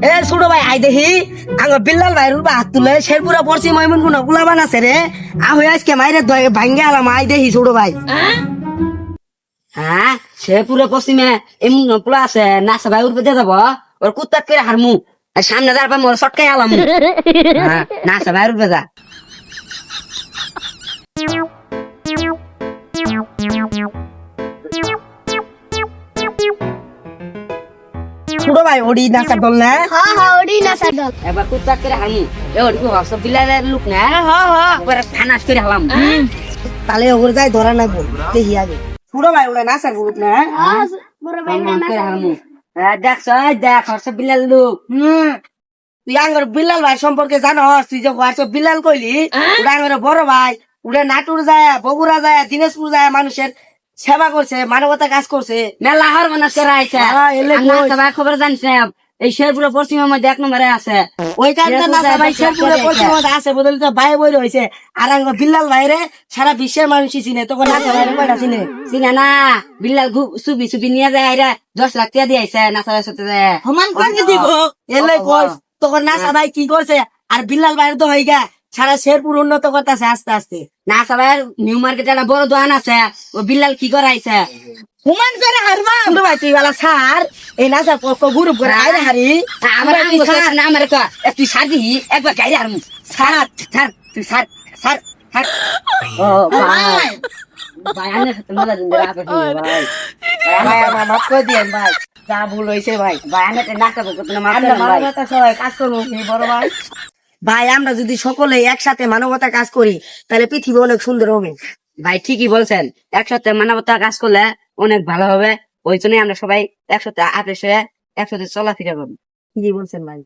এ ছোট ভাই আই দেখি আঙ্গ বিল্লাল ভাই রুবা হাত তুলে শেরপুরা পড়ছি ময়মন কোন গুলাবান আছে রে আহই আজকে মাইরে ভাঙ্গে আলাম আই দেখি ছোট ভাই হ্যাঁ শেরপুরে পশ্চিমে এমন পোলা আছে নাচা ভাই উঠবে দিয়ে যাবো ওর কুত্তাত করে হারমু আর সামনে যার মোর শটকাই আলাম হ্যাঁ নাচা ভাই উঠবে যা ছোট ভাই ওডি নাচা দল না হ্যাঁ ওডি না সাদল এবার কুত্তাত করে হারমু এ ওডি সব বিলালের লোক না একবার ফানাস করে হালাম তাহলে ওর যাই ধরা নাই দেখি আগে ছোট ভাই ওরা নাচার গ্রুপ না বড় ভাই না দেখছ দেখ হর্ষ বিলাল লোক তুই আঙ্গর বিলাল ভাই সম্পর্কে জানস তুই যে হর্ষ বিলাল কইলি ওটা আঙ্গর বড় ভাই ওটা নাটুর যায় বগুড়া যায় দিনাজপুর যায় মানুষের সেবা করছে মানবতা কাজ করছে মেলা হার মানুষ করা আইছে ভাই খবর জানছে এই শেরপুরে পশ্চিমের মধ্যে 1 নম্বরে আছে ওই কারণে নাসা ভাই শেরপুরে পশ্চিমের মধ্যে আছে বদলে তো ভাই বই রয়েছে আর আঙ্গর বিলাল ভাইরে সারা বিশ্বের মানুষই চিনে তখন নাসা ভাই কয়টা চিনে না বিলাল সুবি সুবি নিয়ে যায় আইরা 10 লাখ টাকা দিয়ে আইছে নাসা ভাইয়ের সাথে সমান করে দিব এলে কই তখন নাসা ভাই কি করছে আর বিলাল ভাইয়ের তো হইগা সারা শেরপুর উন্নত করতেছে আস্তে আস্তে নাসা ভাইয়ের নিউ মার্কেটে একটা বড় দোকান আছে ও বিলাল কি করাইছে সমান করে হারবা শুনতে ভাই তুই বেলা সার এই নাচা গ্রুপ করে আইরে হারি আমরা আমার তুই সার দিহি একবার গাইরে হারমু সার সার তুই সার সার সার ও ভাই ভাই আনে মজা দিন রে আপনি ভাই আমার মাফ করে দিয়েন ভাই যা ভুল হয়েছে ভাই ভাই আনে নাচাবো তুমি মানবতা সবাই কাজ করবো বড় ভাই ভাই আমরা যদি সকলে একসাথে মানবতা কাজ করি তাহলে পৃথিবী অনেক সুন্দর হবে ভাই ঠিকই বলছেন একসাথে মানবতা কাজ করলে অনেক ভালো হবে ওই জন্যই আমরা সবাই একসাথে আপেসে একসাথে চলাফেরা করবো কি বলছেন ভাই